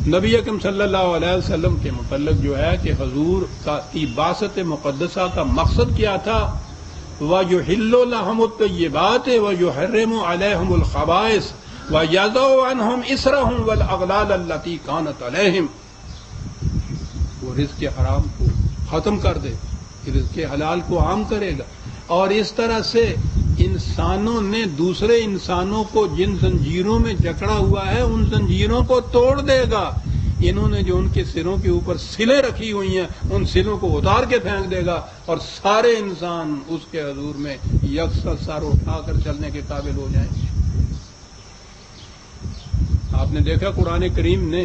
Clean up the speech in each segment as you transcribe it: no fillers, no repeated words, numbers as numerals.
نبی اکرم صلی اللہ علیہ وسلم کے متعلق جو ہے کہ حضور کی بعثت مقدسہ کا مقصد کیا تھا، وَيُحِلُّ لَهُمُ الطَّيِّبَاتِ وَيُحَرِّمُ عَلَيْهِمُ الْخَبَائِثَ وَيَضَعُ عَنْهُمْ إِصْرَهُمْ وَالْأَغْلَالَ الَّتِي كَانَتْ عَلَيْهِمْ، وہ رزق حرام کو ختم کر دے، رزق حلال کو عام کرے گا، اور اس طرح سے انسانوں نے دوسرے انسانوں کو جن زنجیروں میں جکڑا ہوا ہے ان زنجیروں کو توڑ دے گا۔ انہوں نے جو ان کے سروں کے اوپر سلیں رکھی ہوئی ہیں ان سلوں کو اتار کے پھینک دے گا، اور سارے انسان اس کے حضور میں یکساں سر اٹھا کر چلنے کے قابل ہو جائیں گے۔ آپ نے دیکھا قرآن کریم نے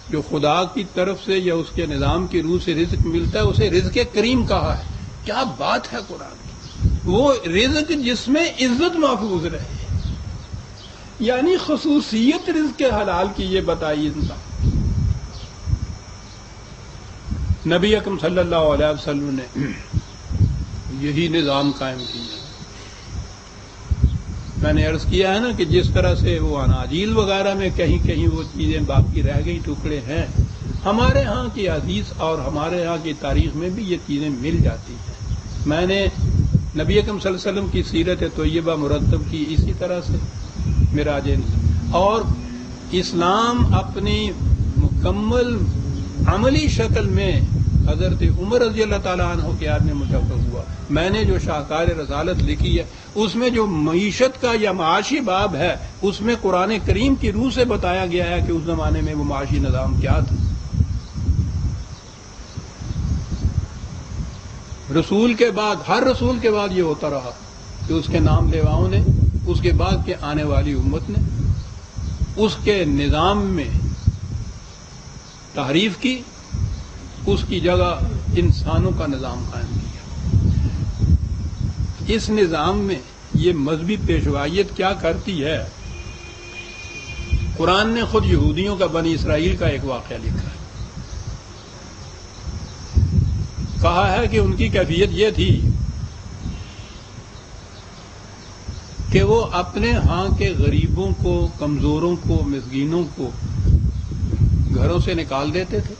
جو خدا کی طرف سے یا اس کے نظام کی روح سے رزق ملتا ہے اسے رزق کریم کہا ہے۔ کیا بات ہے قرآن کی! وہ رزق جس میں عزت محفوظ رہے، یعنی خصوصیت رزق حلال کی یہ بتائیے۔ نبی اکرم صلی اللہ علیہ وسلم نے یہی نظام قائم کیا۔ میں نے عرض کیا ہے نا کہ جس طرح سے وہ اناجیل وغیرہ میں کہیں کہیں وہ چیزیں باقی رہ گئی، ٹکڑے ہیں، ہمارے ہاں کی حدیث اور ہمارے ہاں کی تاریخ میں بھی یہ چیزیں مل جاتی ہیں۔ میں نے نبی اکرم صلی اللہ علیہ وسلم کی سیرت طیبہ مرتب کی اسی طرح سے معراج، اور اسلام اپنی مکمل عملی شکل میں حضرت عمر رضی اللہ تعالیٰ عنہ کے یاد میں مجفر ہوا۔ میں نے جو شاہکار رسالت لکھی ہے اس میں جو معیشت کا یا معاشی باب ہے اس میں قرآن کریم کی روح سے بتایا گیا ہے کہ اس زمانے میں وہ معاشی نظام کیا تھا۔ رسول کے بعد، ہر رسول کے بعد یہ ہوتا رہا کہ اس کے نام لیواؤں نے، اس کے بعد کے آنے والی امت نے اس کے نظام میں تحریف کی، اس کی جگہ انسانوں کا نظام قائم کیا۔ اس نظام میں یہ مذہبی پیشوائیت کیا کرتی ہے؟ قرآن نے خود یہودیوں کا، بنی اسرائیل کا ایک واقعہ لکھا ہے۔ کہا ہے کہ ان کی کیفیت یہ تھی کہ وہ اپنے ہاں کے غریبوں کو، کمزوروں کو، مسکینوں کو گھروں سے نکال دیتے تھے،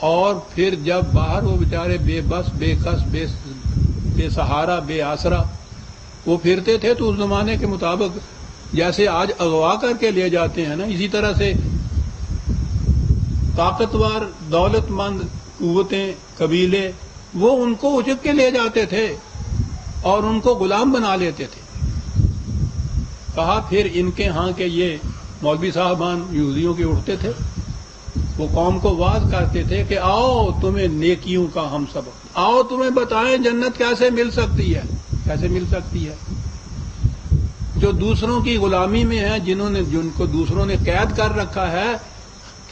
اور پھر جب باہر وہ بیچارے بے بس، بے کس، بے سہارا، بے آسرا وہ پھرتے تھے تو اس زمانے کے مطابق جیسے آج اغوا کر کے لے جاتے ہیں نا، اسی طرح سے طاقتور، دولت مند قوتیں، قبیلے وہ ان کو اچک کے لے جاتے تھے اور ان کو غلام بنا لیتے تھے۔ کہا پھر ان کے ہاں کے یہ مولوی صاحبان یہودیوں کے اٹھتے تھے، وہ قوم کو واعظ کرتے تھے کہ آؤ تمہیں نیکیوں کا ہم سبق، آؤ تمہیں بتائیں جنت کیسے مل سکتی ہے، کیسے مل سکتی ہے۔ جو دوسروں کی غلامی میں ہیں، جن کو دوسروں نے قید کر رکھا ہے،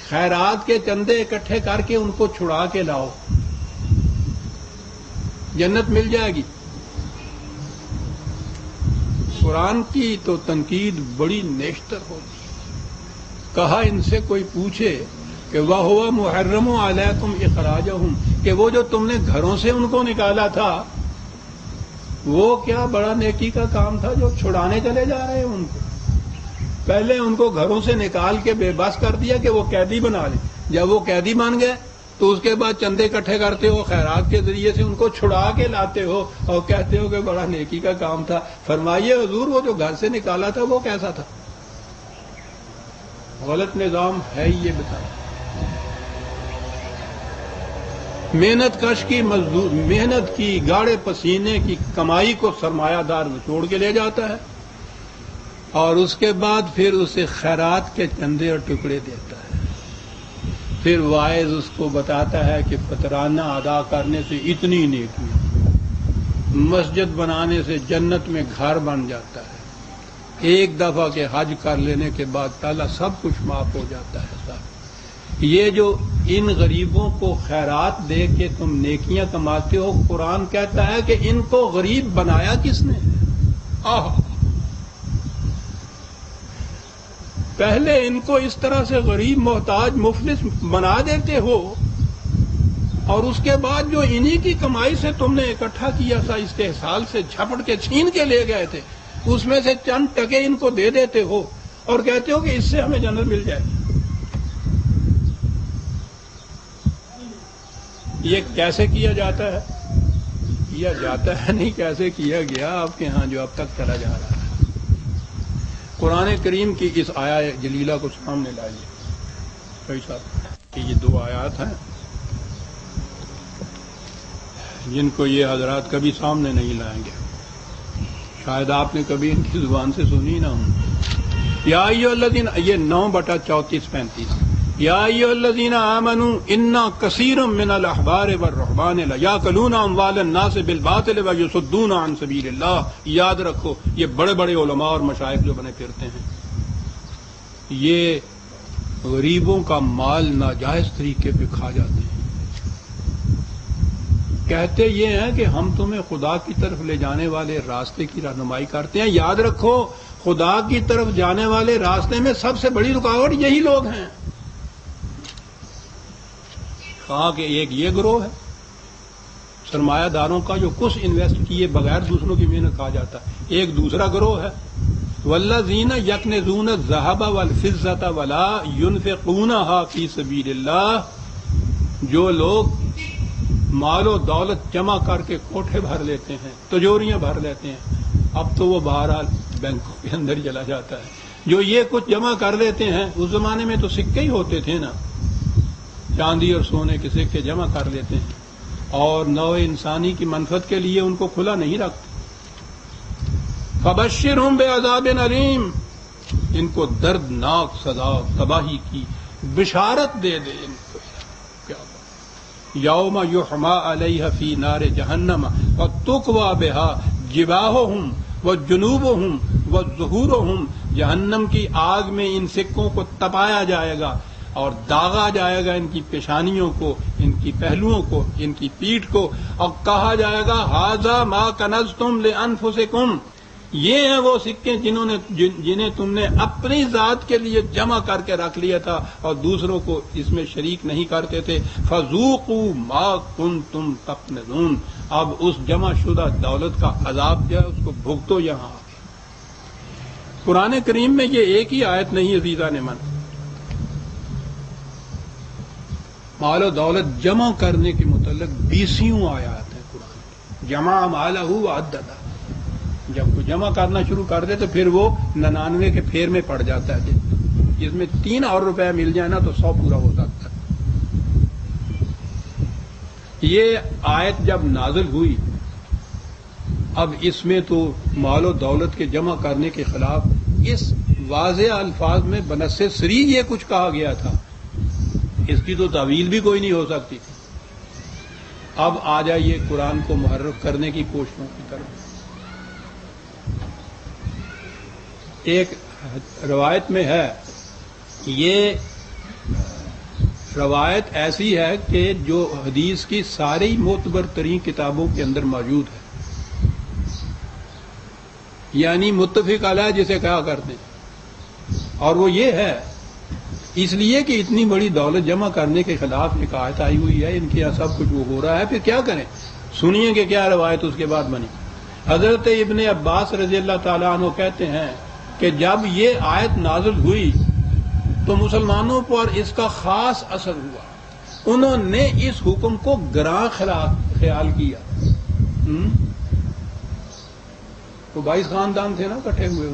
خیرات کے چندے اکٹھے کر کے ان کو چھڑا کے لاؤ، جنت مل جائے گی۔ قرآن کی تو تنقید بڑی نیشتر ہوتی ہے۔ کہا ان سے کوئی پوچھے کہ وَهُوَ مُحَرَّمُ عَلَيْكُمْ إِخْرَاجَهُمْ، کہ وہ جو تم نے گھروں سے ان کو نکالا تھا وہ کیا بڑا نیکی کا کام تھا جو چھڑانے چلے جا رہے ہیں ان کو؟ پہلے ان کو گھروں سے نکال کے بے بس کر دیا کہ وہ قیدی بنا لیں، جب وہ قیدی بن گئے تو اس کے بعد چندے اکٹھے کرتے ہو، خیرات کے ذریعے سے ان کو چھڑا کے لاتے ہو اور کہتے ہو کہ بڑا نیکی کا کام تھا۔ فرمائیے حضور وہ جو گھر سے نکالا تھا وہ کیسا تھا؟ غلط نظام ہے یہ بتائیں۔ محنت کش کی مزدور، محنت کی، گاڑے پسینے کی کمائی کو سرمایہ دار نچوڑ کے لے جاتا ہے اور اس کے بعد پھر اسے خیرات کے چندے اور ٹکڑے دیتا ہے۔ پھر واعظ اس کو بتاتا ہے کہ فطرانہ ادا کرنے سے اتنی نیکی، مسجد بنانے سے جنت میں گھر بن جاتا ہے، ایک دفعہ کے حج کر لینے کے بعد تعالیٰ سب کچھ معاف ہو جاتا ہے۔ صاحب یہ جو ان غریبوں کو خیرات دے کے تم نیکیاں کماتے ہو، قرآن کہتا ہے کہ ان کو غریب بنایا کس نے؟ پہلے ان کو اس طرح سے غریب، محتاج، مفلس بنا دیتے ہو اور اس کے بعد جو انہی کی کمائی سے تم نے اکٹھا کیا تھا، استحصال سے جھپٹ کے چھین کے لے گئے تھے، اس میں سے چند ٹکے ان کو دے دیتے ہو اور کہتے ہو کہ اس سے ہمیں جنت مل جائے گی. یہ کیسے کیا جاتا ہے؟ کیا جاتا ہے نہیں، کیسے کیا گیا آپ کے ہاں جو اب تک چلا جا رہا ہے. قرآن کریم کی اس آیت جلیلہ کو سامنے لائیے بھائی صاحب کہ یہ 2 آیات ہیں جن کو یہ حضرات کبھی سامنے نہیں لائیں گے. شاید آپ نے کبھی ان کی زبان سے سنی نہ ہوں. یا ایھا الذین، یہ 9/34-35. یا ایھا الذین آمنوا ان کثیر من الاحبار والرہبان لیاکلون اموال الناس بالباطل ویصدون عن سبیل اللہ. یاد رکھو یہ بڑے بڑے علماء اور مشائخ جو بنے پھرتے ہیں یہ غریبوں کا مال ناجائز طریقے پہ کھا جاتے ہیں. کہتے یہ ہیں کہ ہم تمہیں خدا کی طرف لے جانے والے راستے کی رہنمائی کرتے ہیں. یاد رکھو خدا کی طرف جانے والے راستے میں سب سے بڑی رکاوٹ یہی لوگ ہیں. کہا کہ ایک یہ گروہ ہے سرمایہ داروں کا جو کچھ انویسٹ کیے بغیر دوسروں کی محنت کھا جاتا ہے. ایک دوسرا گروہ ہے والذین یکنزون الذھب والفضة ولا ينفقونها فی سبیل اللہ، جو لوگ مال و دولت جمع کر کے کوٹھے بھر لیتے ہیں، تجوریاں بھر لیتے ہیں. اب تو وہ بہرحال بینکوں کے اندر چلا جاتا ہے. جو یہ کچھ جمع کر لیتے ہیں، اس زمانے میں تو سکے ہی ہوتے تھے نا، چاندی اور سونے کے سکے جمع کر لیتے ہیں اور نوع انسانی کی منفعت کے لیے ان کو کھلا نہیں رکھتے. فبشرہم بعذاب علیم، ان کو دردناک سزا تباہی کی بشارت دے دے. ان کو کیا یوم یحما علیہ فی نار جہنم فتکوی بها جباہہم وجنوبہم وظہورہم. جہنم کی آگ میں ان سکوں کو تپایا جائے گا اور داغا جائے گا ان کی پیشانیوں کو، ان کی پہلوؤں کو، ان کی پیٹھ کو، اور کہا جائے گا ھذا ما کنزتم لانفسکم. یہ ہیں وہ سکے جنہیں تم نے اپنی ذات کے لیے جمع کر کے رکھ لیا تھا اور دوسروں کو اس میں شریک نہیں کرتے تھے. فذوقوا ما کنتم تکنزون. اب اس جمع شدہ دولت کا عذاب جو ہے اس کو بھگتو. یہاں قرآن کریم میں یہ ایک ہی آیت نہیں عزیزان من، مال و دولت جمع کرنے کے متعلق 20 آیات ہیں قرآن کی. جمع مالہ وعددہ، جب وہ جمع کرنا شروع کر دے تو پھر وہ 99 کے پھیر میں پڑ جاتا ہے. جس میں 3 اور روپے مل جائے نا تو 100 پورا ہو سکتا ہے. یہ آیت جب نازل ہوئی اب اس میں تو مال و دولت کے جمع کرنے کے خلاف اس واضح الفاظ میں بنص سری یہ کچھ کہا گیا تھا، اس کی تو تعویل بھی کوئی نہیں ہو سکتی. اب آ جائیے قرآن کو محرف کرنے کی کوششوں کی طرف. ایک روایت میں ہے، یہ روایت ایسی ہے کہ جو حدیث کی ساری معتبر ترین کتابوں کے اندر موجود ہے، یعنی متفق علیہ جسے کہا کرتے ہیں. اور وہ یہ ہے اس لیے کہ اتنی بڑی دولت جمع کرنے کے خلاف ایک آیت آئی ہوئی ہے، ان کے یہاں سب کچھ وہ ہو رہا ہے، پھر کیا کریں. سنیے کہ کیا روایت اس کے بعد بنی. حضرت ابن عباس رضی اللہ تعالیٰ عنہ کہتے ہیں کہ جب یہ آیت نازل ہوئی تو مسلمانوں پر اس کا خاص اثر ہوا. انہوں نے اس حکم کو گراں خیال کیا. وہ 22 خاندان تھے نا کٹھے ہوئے،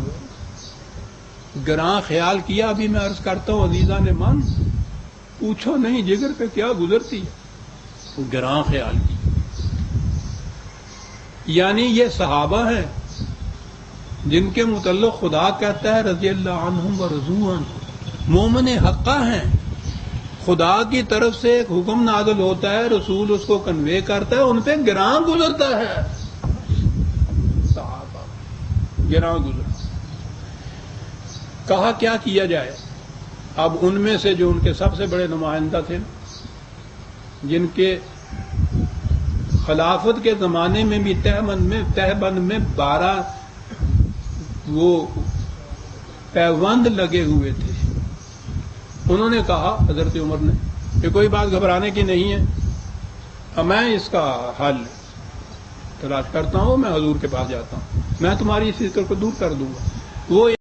گراں خیال کیا. ابھی میں عرض کرتا ہوں عزیزان من، پوچھو نہیں جگر پہ کیا گزرتی ہے. گراں خیال کی، یعنی یہ صحابہ ہیں جن کے متعلق خدا کہتا ہے رضی اللہ عنہم ورضوا عنہ، مومن حقہ ہیں. خدا کی طرف سے ایک حکم نازل ہوتا ہے، رسول اس کو کنوے کرتا ہے، ان پہ گراں گزرتا ہے. صحابہ گراں گزرا. کہا کیا کیا جائے. اب ان میں سے جو ان کے سب سے بڑے نمائندہ تھے، جن کے خلافت کے زمانے میں بھی تہبند میں 12 وہ پیوند لگے ہوئے تھے، انہوں نے کہا حضرت عمر نے کہ کوئی بات گھبرانے کی نہیں ہے، میں اس کا حل تلاش کرتا ہوں، میں حضور کے پاس جاتا ہوں، میں تمہاری اس فکر کو دور کر دوں گا. وہ